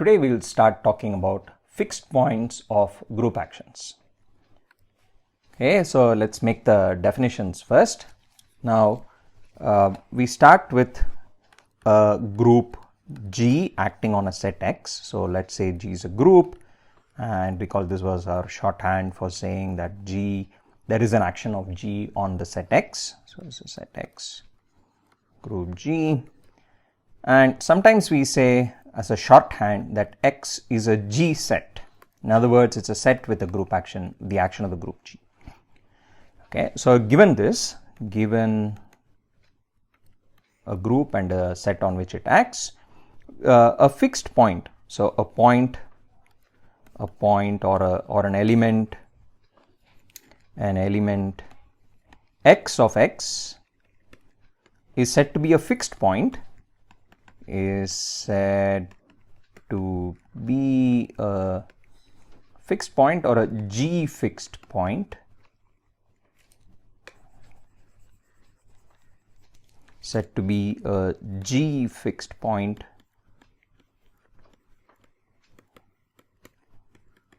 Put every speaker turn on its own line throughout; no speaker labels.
Today we will start talking about fixed points of group actions. Okay, so let's make the definitions first. Now we start with a group G acting on a set X. So let's say G is a group, and because this was our shorthand for saying that G, there is an action of G on the set X. So this is set X, group G, and sometimes we say as a shorthand that X is a G set. In other words, it's a set with a group action, the action of the group G. Okay, so given this, given a group and a set on which it acts, a fixed point, so a point or an element X of X is said to be a fixed point, is said to be a fixed point or a G fixed point, said to be a G fixed point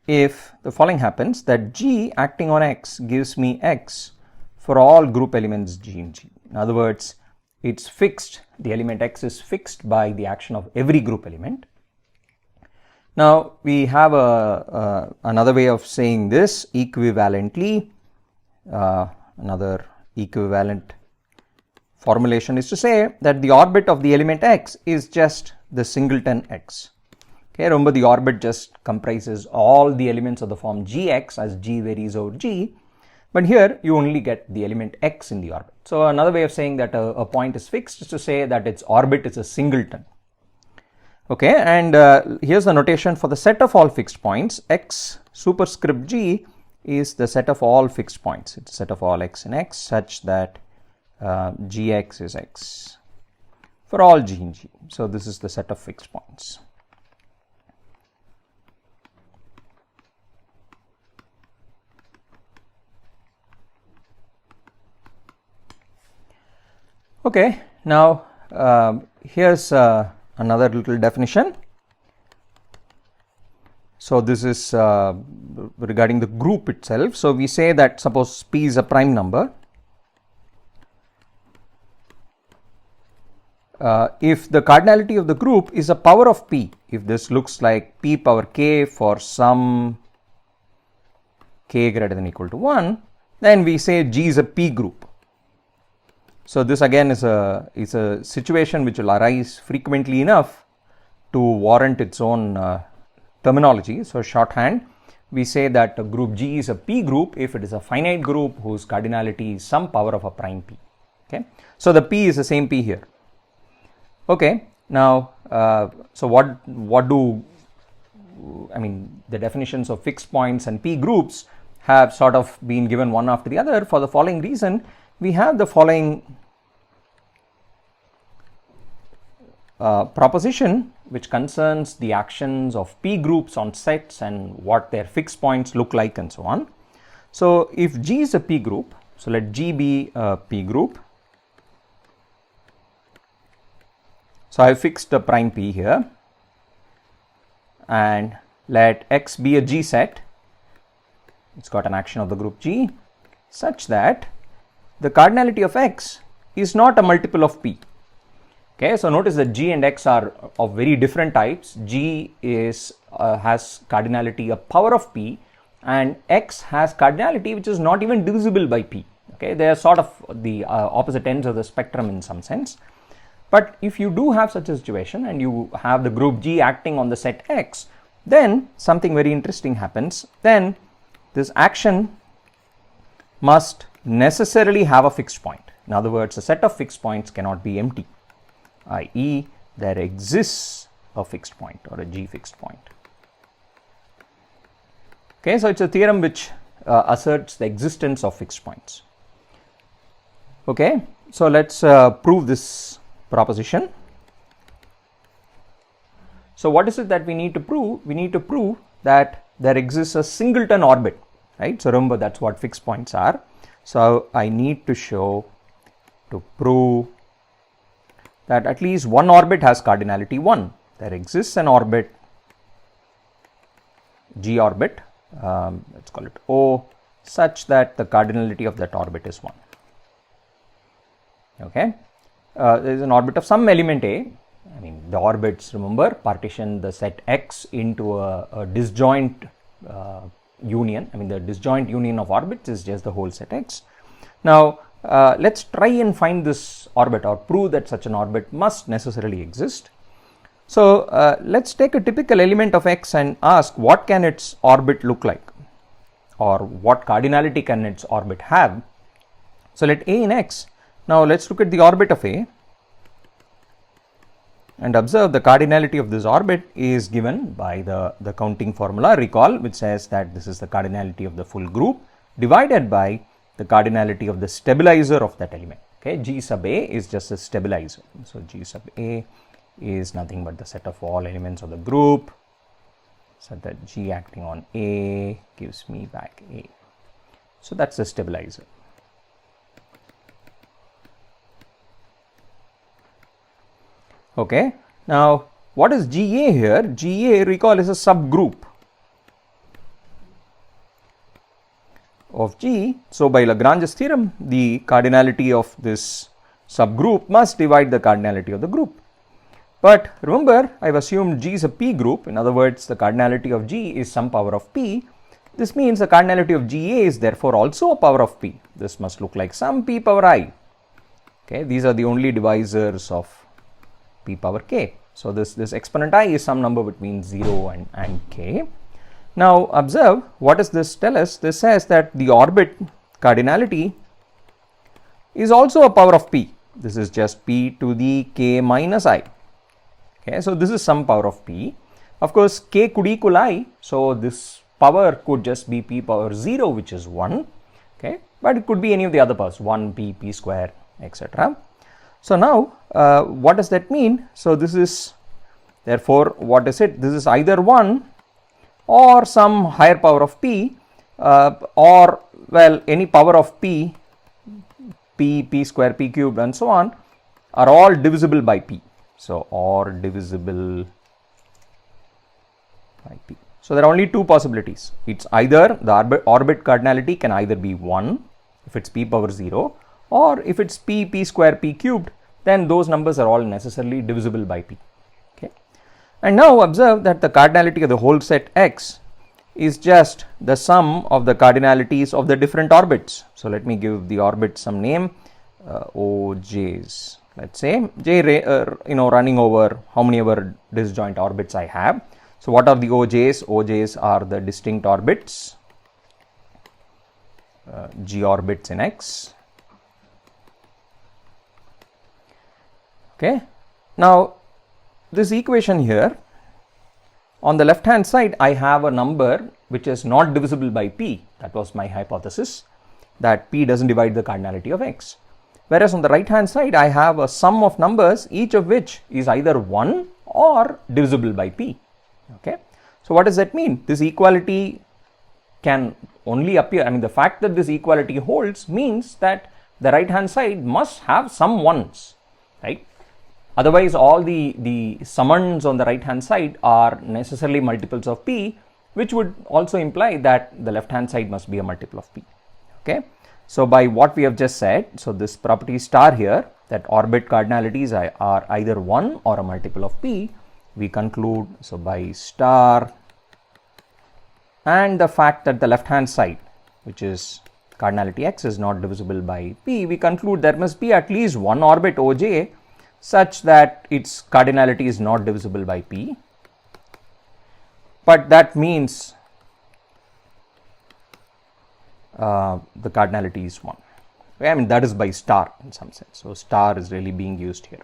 if the following happens: that G acting on X gives me X for all group elements G in G. In other words, it's fixed, the element X is fixed by the action of every group element. Now we have another way of saying this equivalently. Another equivalent formulation is to say that the orbit of the element X is just the singleton X. Okay, remember the orbit just comprises all the elements of the form Gx as G varies over G, but here you only get the element X in the orbit. So another way of saying that a point is fixed is to say that its orbit is a singleton. Okay, and here's the notation for the set of all fixed points. X superscript G is the set of all fixed points. It's a set of all X in X such that Gx is X for all G in G. So this is the set of fixed points. Okay, now here's another little definition. So this is regarding the group itself. So we say that suppose P is a prime number. If the cardinality of the group is a power of P, if this looks like P power K for some K greater than or equal to 1, then we say G is a P group. So this again is a situation which will arise frequently enough to warrant its own terminology. So shorthand, we say that a group G is a P group if it is a finite group whose cardinality is some power of a prime P. Okay, so the P is the same P here. Okay, now so what do I mean, the definitions of fixed points and P groups have sort of been given one after the other for the following reason. We have the following proposition which concerns the actions of P groups on sets and what their fixed points look like and so on. So if G is a P group, so let G be a P group. So I have fixed the prime P here, and let X be a G set. It's got an action of the group G such that the cardinality of X is not a multiple of P. Okay, so notice that G and X are of very different types. G is has cardinality a power of P, and X has cardinality which is not even divisible by P. Okay, they are sort of the opposite ends of the spectrum in some sense. But if you do have such a situation and you have the group G acting on the set X, then something very interesting happens. Then this action must necessarily have a fixed point. In other words, a set of fixed points cannot be empty, i.e. there exists a fixed point or a G fixed point. Okay, so it's a theorem which asserts the existence of fixed points. Okay, so let's prove this proposition. So what is it that we need to prove? We need to prove that there exists a singleton orbit, right? So remember, that's what fixed points are. So I need to prove that at least one orbit has cardinality 1. There exists an orbit G orbit, let's call it O, such that the cardinality of that orbit is 1. Okay, there is an orbit of some element A. I mean, the orbits, remember, partition the set X into a disjoint union. I mean, the disjoint union of orbits is just the whole set X. Now, let's try and find this orbit or prove that such an orbit must necessarily exist. So, let's take a typical element of X and ask what can its orbit look like, or what cardinality can its orbit have. So, let A in X. Now, let's look at the orbit of A and observe the cardinality of this orbit is given by the counting formula, recall, which says that this is the cardinality of the full group divided by the cardinality of the stabilizer of that element. Okay, G sub A is just a stabilizer. So, G sub A is nothing but the set of all elements of the group, so that G acting on A gives me back A. So, that is the stabilizer. Okay. Now, what is GA here? GA, recall, is a subgroup of G. So, by Lagrange's theorem, the cardinality of this subgroup must divide the cardinality of the group. But remember, I have assumed G is a P group. In other words, the cardinality of G is some power of P. This means the cardinality of GA is therefore also a power of P. This must look like some P power I. Okay, these are the only divisors of P power K. So, this exponent I is some number between 0 and K. Now, observe, what does this tell us? This says that the orbit cardinality is also a power of P. This is just P to the K minus I. Okay, so, this is some power of P. Of course, K could equal I. So, this power could just be P power 0, which is 1. Okay, but it could be any of the other powers, 1, P, P square, etc. So, now what does that mean? So, this is therefore, what is it? This is either 1 or some higher power of P, or well, any power of P, P square, P cubed and so on are all divisible by P. So, or divisible by P. So, there are only two possibilities. It is either the orbit cardinality can either be 1 if it is P power 0, or if it is P square, P cubed, then those numbers are all necessarily divisible by P. Okay. And now observe that the cardinality of the whole set X is just the sum of the cardinalities of the different orbits. So, let me give the orbit some name, OJs. Let us say J running over how many ever disjoint orbits I have. So, what are the OJs? OJs are the distinct orbits, G orbits in X. Okay. Now, this equation here, on the left hand side I have a number which is not divisible by P. That was my hypothesis, that P does not divide the cardinality of X. Whereas on the right hand side I have a sum of numbers, each of which is either 1 or divisible by P. Okay. So, what does that mean? This equality can only appear, I mean, the fact that this equality holds means that the right hand side must have some 1s, right? Otherwise, all the summands on the right hand side are necessarily multiples of P, which would also imply that the left hand side must be a multiple of P. Okay. So, by what we have just said, so this property star here, that orbit cardinalities are either 1 or a multiple of P, we conclude, so by star and the fact that the left hand side, which is cardinality X, is not divisible by P, we conclude there must be at least one orbit OJ such that its cardinality is not divisible by P, but that means the cardinality is 1. Okay, I mean, that is by star in some sense. So, star is really being used here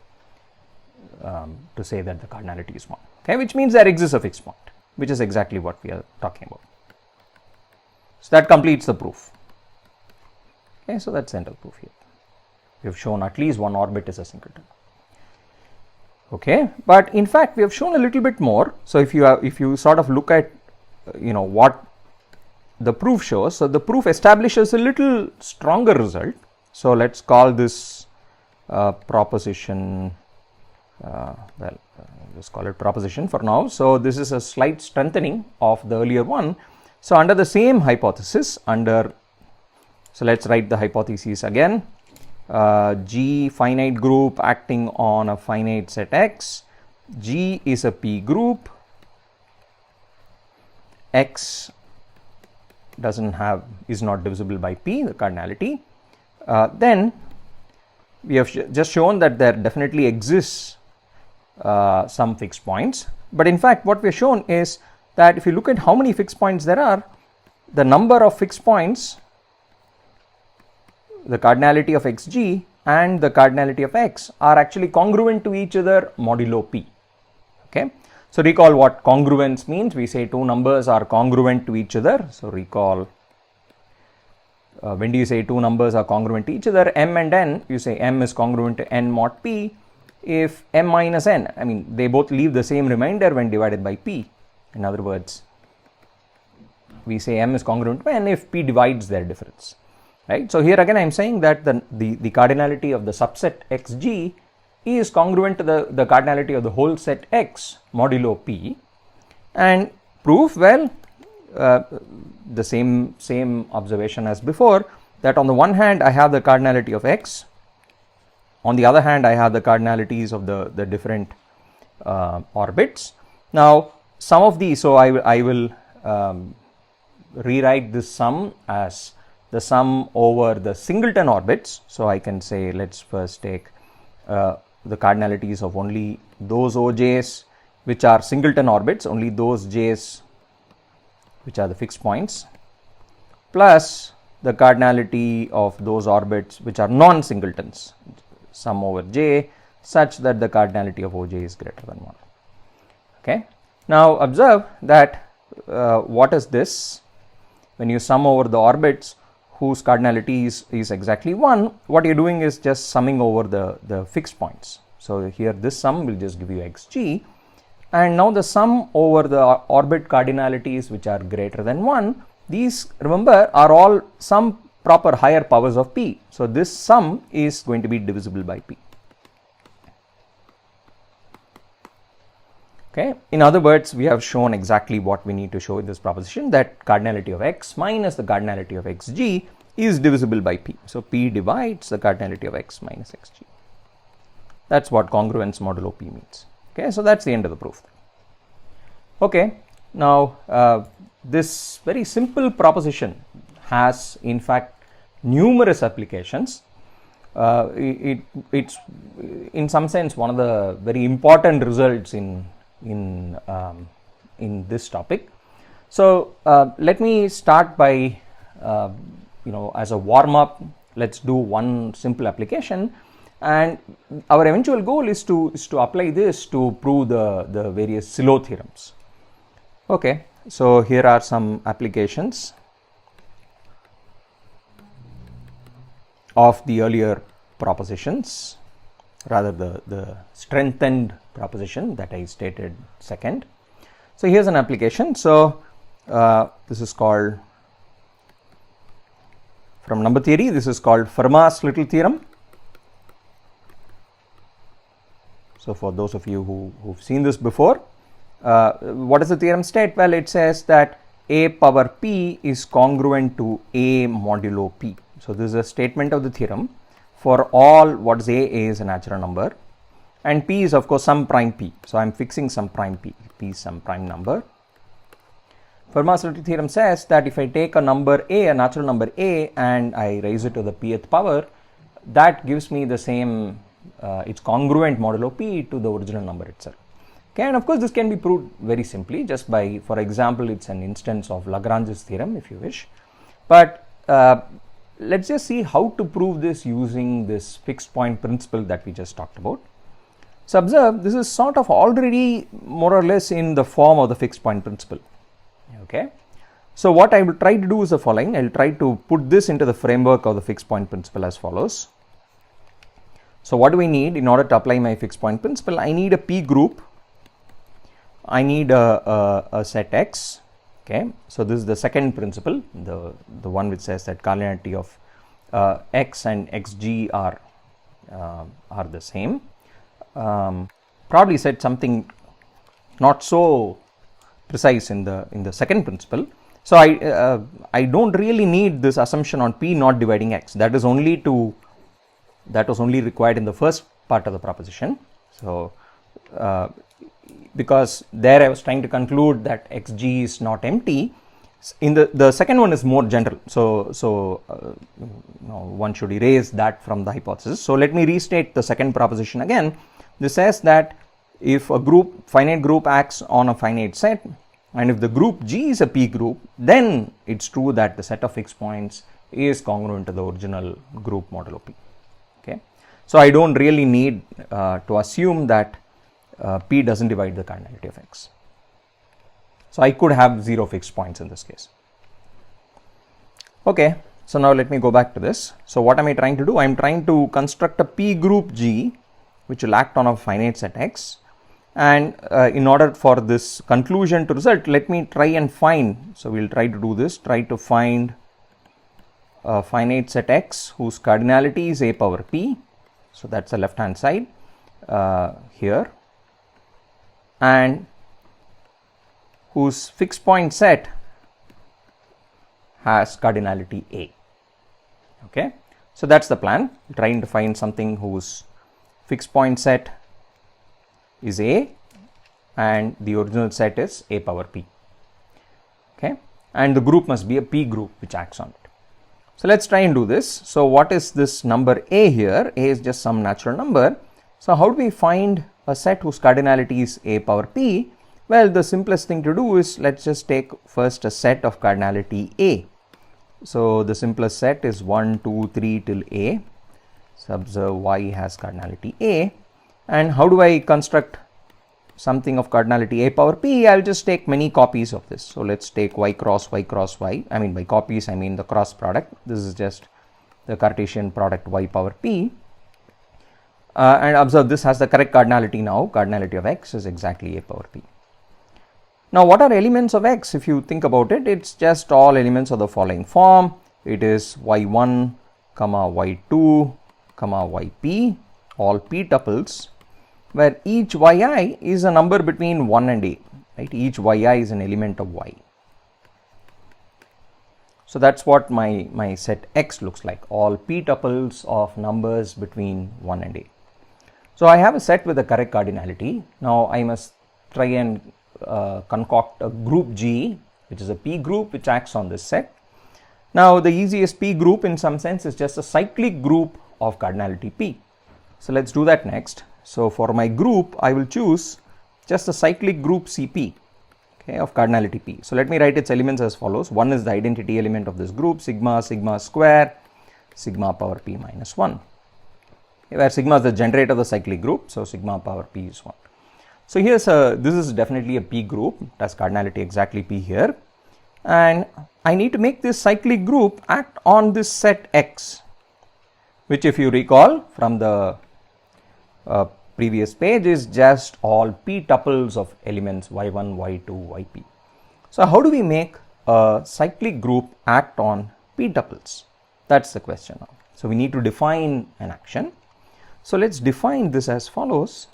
to say that the cardinality is 1, okay, which means there exists a fixed point, which is exactly what we are talking about. So, that completes the proof. Okay, so, that is the end of the proof here. We have shown at least one orbit is a singleton. Okay, but in fact we have shown a little bit more. So, if you sort of look at what the proof shows, so the proof establishes a little stronger result. So, let us call this proposition just call it proposition for now. So this is a slight strengthening of the earlier one. So under the same hypothesis, so let's write the hypotheses again. G finite group acting on a finite set X. G is a P group. X is not divisible by P, the cardinality. Then we have just shown that there definitely exists some fixed points, but in fact what we have shown is that if you look at how many fixed points there are, the number of fixed points, the cardinality of xg and the cardinality of x are actually congruent to each other modulo p. Okay, so recall what congruence means. We say two numbers are congruent to each other. So recall, when do you say two numbers are congruent to each other? M and n, you say m is congruent to n mod p if m minus n, I mean they both leave the same remainder when divided by p. In other words, we say m is congruent to n if p divides their difference, right? So here again I am saying that the cardinality of the subset xg is congruent to the cardinality of the whole set x modulo p, and proof, well, the same observation as before, that on the one hand I have the cardinality of x, on the other hand I have the cardinalities of the different orbits. Now some of these, so I will rewrite this sum as the sum over the singleton orbits. So I can say, let's first take the cardinalities of only those OJs which are singleton orbits, only those J's which are the fixed points, plus the cardinality of those orbits which are non-singletons, sum over J, such that the cardinality of OJ is greater than 1. Okay. Now observe that what is this? When you sum over the orbits whose cardinality is exactly 1, what you are doing is just summing over the fixed points. So here this sum will just give you xg, and now the sum over the orbit cardinalities which are greater than 1, these, remember, are all some proper higher powers of p. So this sum is going to be divisible by p. Okay. In other words, we have shown exactly what we need to show in this proposition, that cardinality of x minus the cardinality of xg is divisible by p. So p divides the cardinality of x minus xg. That's what congruence modulo p means. Okay, so that's the end of the proof. Okay, now this very simple proposition has in fact numerous applications. It's in some sense one of the very important results in this topic. So let me start by as a warm up, let's do one simple application, and our eventual goal is to apply this to prove the various Silo theorems. Okay, so here are some applications of the earlier propositions, rather the strengthened proposition that I stated second. So here's an application. So this is called, from number theory, this is called Firma's little theorem. So for those of you who've seen this before, what does the theorem state? Well, it says that a power p is congruent to a modulo p. So this is a statement of the theorem for all what is a is a natural number, and p is of course some prime p. So I am fixing some prime p is some prime number. Firma's little theorem says that if I take a number a natural number a, and I raise it to the pth power, that gives me the same, it's congruent modulo p to the original number itself. Okay, and of course this can be proved very simply just by, for example, it's an instance of Lagrange's theorem if you wish, but let's just see how to prove this using this fixed point principle that we just talked about. So observe, this is sort of already more or less in the form of the fixed point principle. Okay, so what I will try to do is the following. I will try to put this into the framework of the fixed point principle as follows. So what do we need in order to apply my fixed point principle? I need a p group, I need a set x. Okay, so this is the second principle, the one which says that cardinality of x and xg are the same. probably said something not so precise in the second principle. So I don't really need this assumption on P not dividing X. That was only required in the first part of the proposition. So because there I was trying to conclude that Xg is not empty. In the second one is more general, so one should erase that from the hypothesis. So let me restate the second proposition again. This says that if a finite group acts on a finite set, and if the group G is a P group, then it's true that the set of fixed points is congruent to the original group modulo P. Okay, so I don't really need to assume that P doesn't divide the cardinality of X. So I could have 0 fixed points in this case. Okay, so now let me go back to this. So what am I trying to do? I am trying to construct a P group G which will act on a finite set X, and in order for this conclusion to result, let me try and find, so we will try to do this, try to find a finite set X whose cardinality is a power P, so that's the left hand side here, and whose fixed point set has cardinality A. Okay, so that's the plan, trying to find something whose fixed point set is A and the original set is A power P. Okay, and the group must be a P group which acts on it. So let's try and do this. So what is this number A here? A is just some natural number. So how do we find a set whose cardinality is A power P? Well, the simplest thing to do is, let's just take first a set of cardinality A. So the simplest set is 1, 2, 3 till A. So observe Y has cardinality A. And how do I construct something of cardinality A power P? I'll just take many copies of this. So let's take Y cross Y cross Y. I mean by copies I mean the cross product. This is just the Cartesian product Y power P. And observe this has the correct cardinality now. Cardinality of X is exactly A power P. Now what are elements of X? If you think about it, it's just all elements of the following form. It is Y1, Y2, Yp, all P tuples, where each Yi is a number between 1 and A, right? Each Yi is an element of Y. So that's what my set X looks like, all P tuples of numbers between 1 and A. So I have a set with the correct cardinality. Now I must try and concoct a group G, which is a P group which acts on this set. Now the easiest P group in some sense is just a cyclic group of cardinality P. So let's do that next. So for my group I will choose just a cyclic group Cp, okay, of cardinality P. So let me write its elements as follows. One is the identity element of this group, sigma square, sigma power P minus 1, where sigma is the generator of the cyclic group, so sigma power P is 1. So here's this is definitely a P group, it has cardinality exactly P here, and I need to make this cyclic group act on this set X, which if you recall from the previous page is just all P tuples of elements Y1, Y2, Yp. So how do we make a cyclic group act on P tuples? That's the question now. So we need to define an action. So let's define this as follows.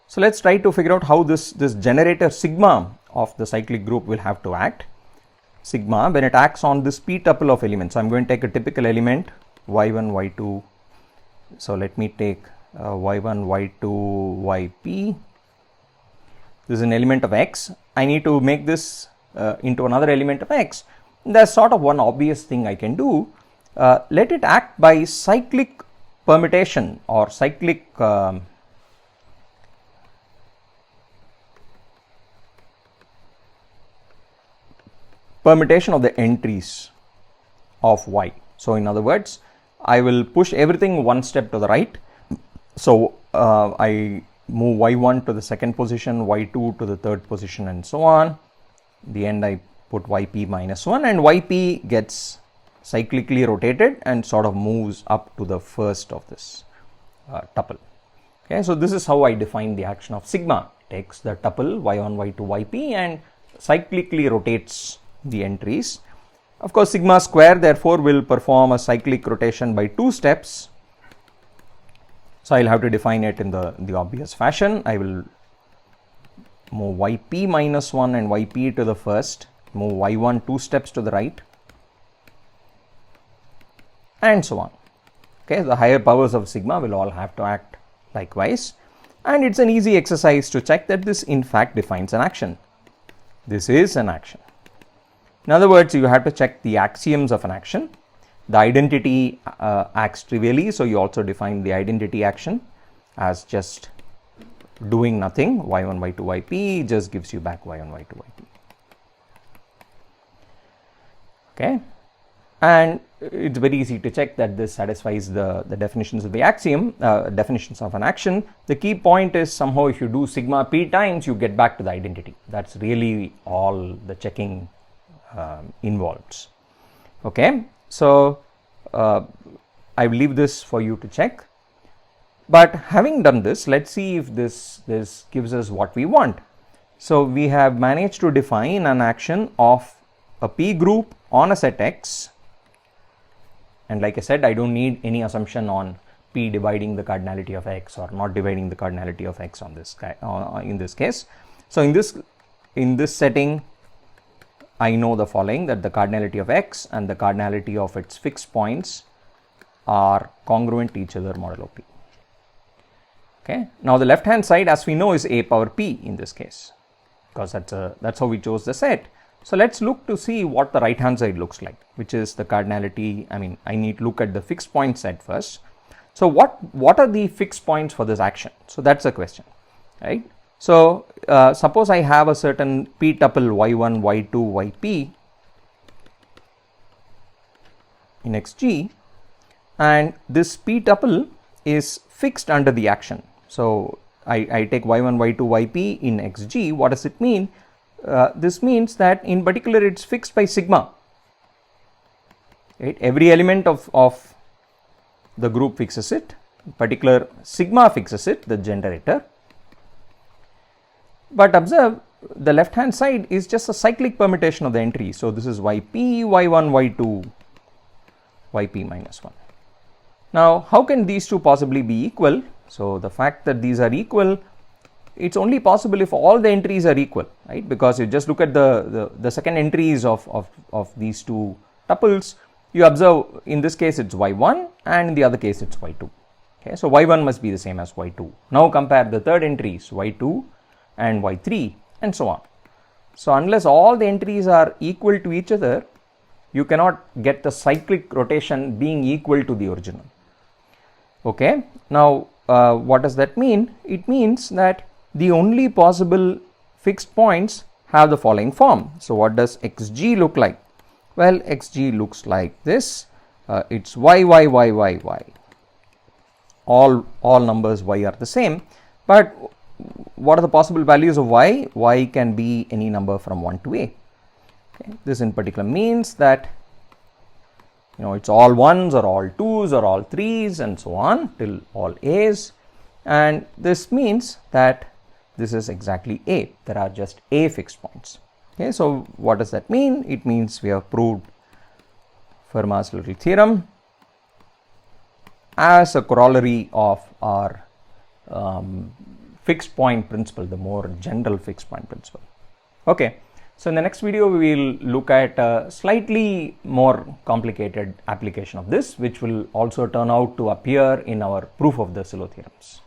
So let's try to figure out how this generator sigma of the cyclic group will have to act. Sigma, when it acts on this P tuple of elements, so I'm going to take a typical element Y1, Y2. So let me take Y1, Y2, Yp. This is an element of X. I need to make this into another element of X. There's sort of one obvious thing I can do. Let it act by cyclic permutation or cyclic permutation of the entries of Y. So in other words, I will push everything one step to the right. So I move Y1 to the second position, Y2 to the third position, and so on. In the end I put Yp minus 1, and Yp gets cyclically rotated and sort of moves up to the first of this tuple. Okay, so this is how I define the action of sigma. It takes the tuple Y1, Y2, Yp and cyclically rotates the entries. Of course, sigma square therefore will perform a cyclic rotation by 2 steps. So I'll have to define it in the obvious fashion. I will move yp minus 1 and yp to the first, move y1 2 steps to the right, and so on. Okay, the higher powers of sigma will all have to act likewise, and it's an easy exercise to check that this in fact defines an action. This is an action. In other words, you have to check the axioms of an action. The identity acts trivially, so you also define the identity action as just doing nothing. y1, y2, yp just gives you back y1, y2, yp. Okay, and it's very easy to check that this satisfies the definitions of the axiom, definitions of an action. The key point is somehow if you do sigma p times, you get back to the identity. That's really all the checking involves. Okay, so I will leave this for you to check. But having done this, let's see if this gives us what we want. So we have managed to define an action of a P group on a set X, and like I said, I don't need any assumption on P dividing the cardinality of X or not dividing the cardinality of X on this in this case. So in this setting, I know the following, that the cardinality of X and the cardinality of its fixed points are congruent to each other modulo P. Okay. Now the left hand side, as we know, is a power P in this case, because that's how we chose the set. So let's look to see what the right hand side looks like, which is the cardinality. I need to look at the fixed point set first. So what are the fixed points for this action? So that's the question, right? So suppose I have a certain P tuple y1, y2, yp in xg, and this P tuple is fixed under the action. So I take y1, y2, yp in xg. What does it mean? This means that in particular it's fixed by sigma. Right? Every element of the group fixes it. In particular, sigma fixes it, the generator. But observe, the left hand side is just a cyclic permutation of the entries. So this is yp, y1, y2, yp minus 1. Now, how can these two possibly be equal? So the fact that these are equal, it's only possible if all the entries are equal, right? Because you just look at the second entries of these two tuples, you observe in this case it's y1 and in the other case it's y2. Okay, so y1 must be the same as y2. Now compare the third entries, y2 and y3 and so on. So unless all the entries are equal to each other, you cannot get the cyclic rotation being equal to the original. Okay, now what does that mean? It means that the only possible fixed points have the following form. So what does xg look like? Well, xg looks like this. It's y, y, y, y, y. All numbers y are the same, but what are the possible values of y? Y can be any number from 1 to a. Okay. This in particular means that it's all 1s or all 2s or all 3s and so on till all a's, and this means that this is exactly a. There are just a fixed points. Okay, so what does that mean? It means we have proved Firma's little theorem as a corollary of our fixed point principle, the more general fixed point principle. Okay, so in the next video we will look at a slightly more complicated application of this, which will also turn out to appear in our proof of the Silo theorems.